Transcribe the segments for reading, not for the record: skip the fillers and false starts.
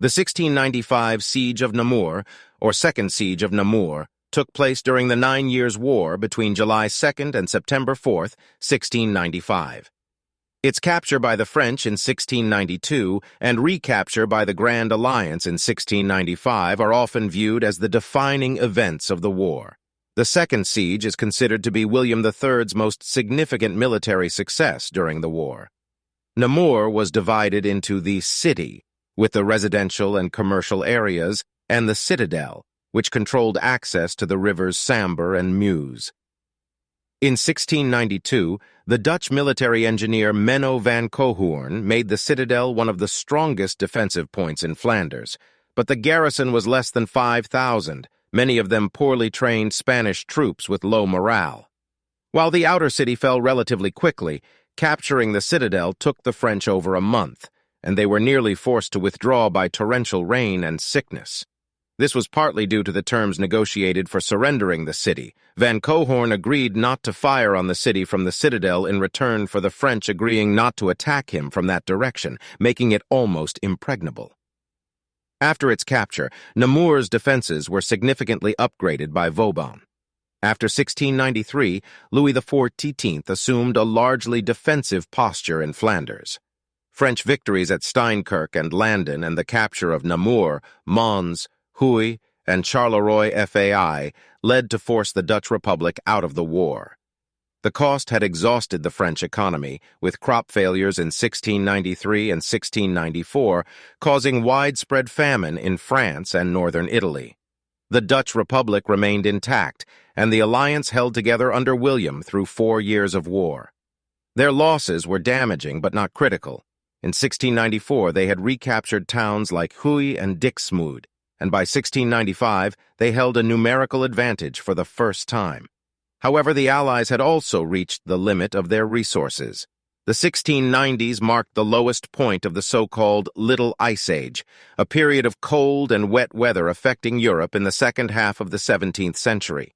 The 1695 Siege of Namur, or Second Siege of Namur, took place during the 9 Years' War between July 2nd and September 4th, 1695. Its capture by the French in 1692 and recapture by the Grand Alliance in 1695 are often viewed as the defining events of the war. The Second Siege is considered to be William III's most significant military success during the war. Namur was divided into the city, with the residential and commercial areas, and the citadel, which controlled access to the rivers Sambre and Meuse. In 1692, the Dutch military engineer Menno van Coehoorn made the citadel one of the strongest defensive points in Flanders, but the garrison was less than 5,000, many of them poorly trained Spanish troops with low morale. While the outer city fell relatively quickly, capturing the citadel took the French over a month, and they were nearly forced to withdraw by torrential rain and sickness. This was partly due to the terms negotiated for surrendering the city. Van Coehoorn agreed not to fire on the city from the citadel in return for the French agreeing not to attack him from that direction, making it almost impregnable. After its capture, Namur's defenses were significantly upgraded by Vauban. After 1693, Louis XIV assumed a largely defensive posture in Flanders. French victories at Steinkirk and Landen and the capture of Namur, Mons, Huy, and Charleroi Fai led to force the Dutch Republic out of the war. The cost had exhausted the French economy, with crop failures in 1693 and 1694 causing widespread famine in France and northern Italy. The Dutch Republic remained intact, and the alliance held together under William through 4 years of war. Their losses were damaging but not critical. In 1694, they had recaptured towns like Huy and Dixmude, and by 1695, they held a numerical advantage for the first time. However, the Allies had also reached the limit of their resources. The 1690s marked the lowest point of the so-called Little Ice Age, a period of cold and wet weather affecting Europe in the second half of the 17th century.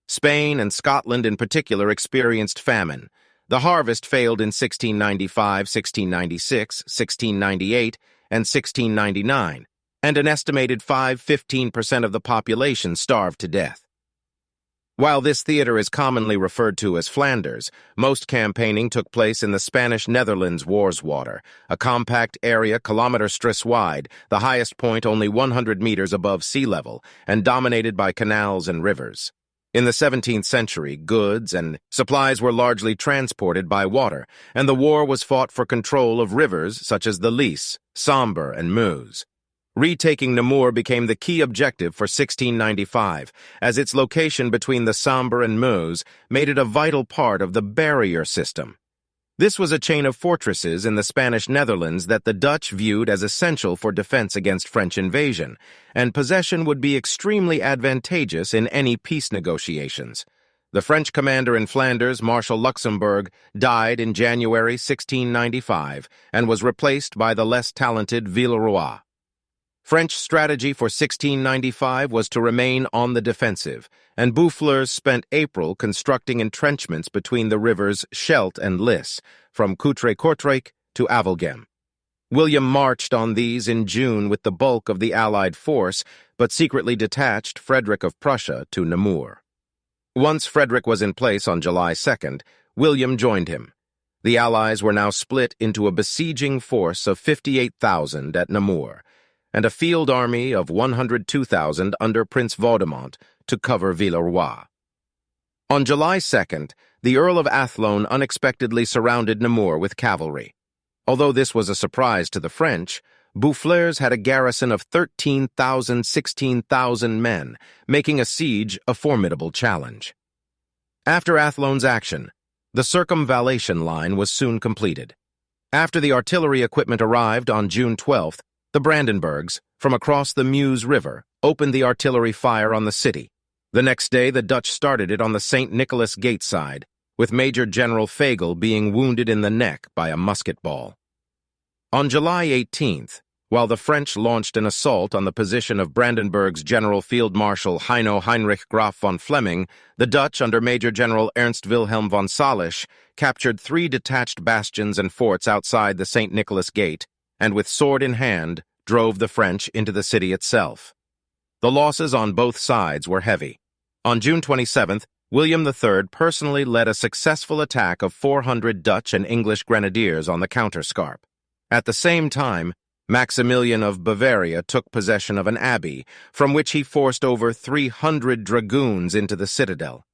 Spain and Scotland in particular experienced famine. The harvest failed in 1695, 1696, 1698, and 1699, and an estimated 5–15% of the population starved to death. While this theater is commonly referred to as Flanders, most campaigning took place in the Spanish Netherlands Warswater, a compact area kilometer-strips wide, the highest point only 100 meters above sea level, and dominated by canals and rivers. In the 17th century, goods and supplies were largely transported by water, and the war was fought for control of rivers such as the Lys, Sambre, and Meuse. Retaking Namur became the key objective for 1695, as its location between the Sambre and Meuse made it a vital part of the barrier system. This was a chain of fortresses in the Spanish Netherlands that the Dutch viewed as essential for defense against French invasion, and possession would be extremely advantageous in any peace negotiations. The French commander in Flanders, Marshal Luxembourg, died in January 1695 and was replaced by the less talented Villeroy. French strategy for 1695 was to remain on the defensive, and Boufflers spent April constructing entrenchments between the rivers Scheldt and Lys, from Courtrai-Kortrijk to Avelgem. William marched on these in June with the bulk of the Allied force, but secretly detached Frederick of Prussia to Namur. Once Frederick was in place on July 2nd, William joined him. The Allies were now split into a besieging force of 58,000 at Namur, and a field army of 102,000 under Prince Vaudemont to cover Villeroy. On July 2nd, the Earl of Athlone unexpectedly surrounded Namur with cavalry. Although this was a surprise to the French, Boufflers had a garrison of 16,000 men, making a siege a formidable challenge. After Athlone's action, the circumvallation line was soon completed. After the artillery equipment arrived on June 12th, the Brandenburgs, from across the Meuse River, opened the artillery fire on the city. The next day, the Dutch started it on the St. Nicholas Gate side, with Major General Fagel being wounded in the neck by a musket ball. On July 18th, while the French launched an assault on the position of Brandenburg's General Field Marshal Heino Heinrich Graf von Flemming, the Dutch, under Major General Ernst Wilhelm von Salisch, captured 3 detached bastions and forts outside the St. Nicholas Gate, and with sword in hand, drove the French into the city itself. The losses on both sides were heavy. On June 27th, William III personally led a successful attack of 400 Dutch and English grenadiers on the counterscarp. At the same time, Maximilian of Bavaria took possession of an abbey, from which he forced over 300 dragoons into the citadel.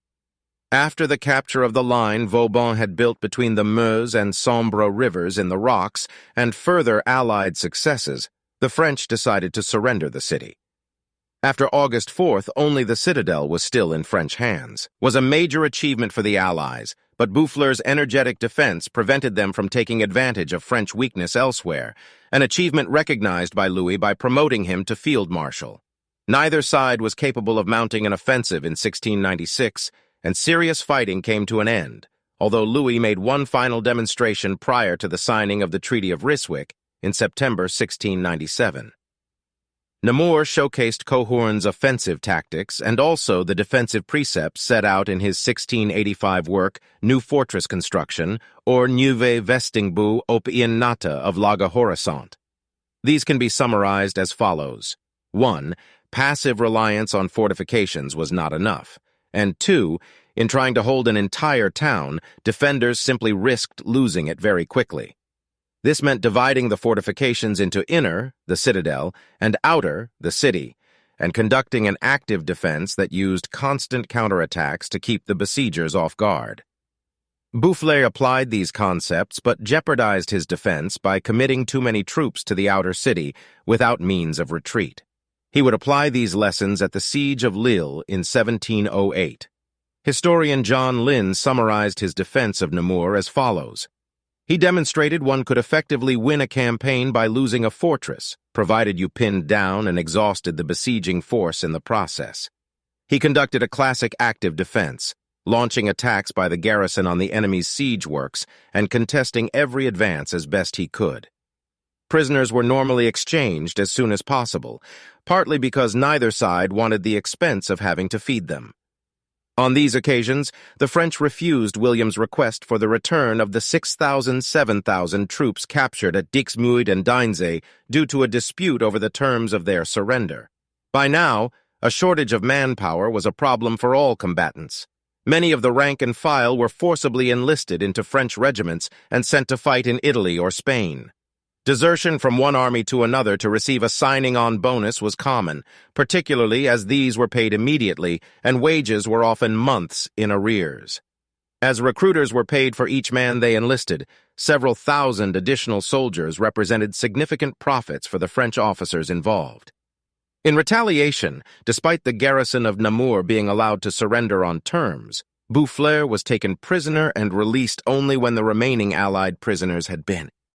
After the capture of the line Vauban had built between the Meuse and Sambre rivers in the rocks and further Allied successes, the French decided to surrender the city. After August 4th, only the citadel was still in French hands. It was a major achievement for the Allies, but Bouffler's energetic defense prevented them from taking advantage of French weakness elsewhere, an achievement recognized by Louis by promoting him to field marshal. Neither side was capable of mounting an offensive in 1696, and serious fighting came to an end, although Louis made one final demonstration prior to the signing of the Treaty of Ryswick in September 1697. Namur showcased Cohorn's offensive tactics and also the defensive precepts set out in his 1685 work, New Fortress Construction, or Nieuwe Vestingboe op een Nata of Laga Horizont. These can be summarized as follows. 1. Passive reliance on fortifications was not enough. And 2. In trying to hold an entire town, defenders simply risked losing it very quickly. This meant dividing the fortifications into inner, the citadel, and outer, the city, and conducting an active defense that used constant counterattacks to keep the besiegers off guard. Boufflers applied these concepts but jeopardized his defense by committing too many troops to the outer city without means of retreat. He would apply these lessons at the Siege of Lille in 1708. Historian John Lynn summarized his defense of Namur as follows. He demonstrated one could effectively win a campaign by losing a fortress, provided you pinned down and exhausted the besieging force in the process. He conducted a classic active defense, launching attacks by the garrison on the enemy's siege works and contesting every advance as best he could. Prisoners were normally exchanged as soon as possible, partly because neither side wanted the expense of having to feed them. On these occasions, the French refused William's request for the return of the 7,000 troops captured at Dixmude and Deinze due to a dispute over the terms of their surrender. By now, a shortage of manpower was a problem for all combatants. Many of the rank and file were forcibly enlisted into French regiments and sent to fight in Italy or Spain. Desertion from one army to another to receive a signing-on bonus was common, particularly as these were paid immediately and wages were often months in arrears. As recruiters were paid for each man they enlisted, several thousand additional soldiers represented significant profits for the French officers involved. In retaliation, despite the garrison of Namur being allowed to surrender on terms, Boufflers was taken prisoner and released only when the remaining Allied prisoners had been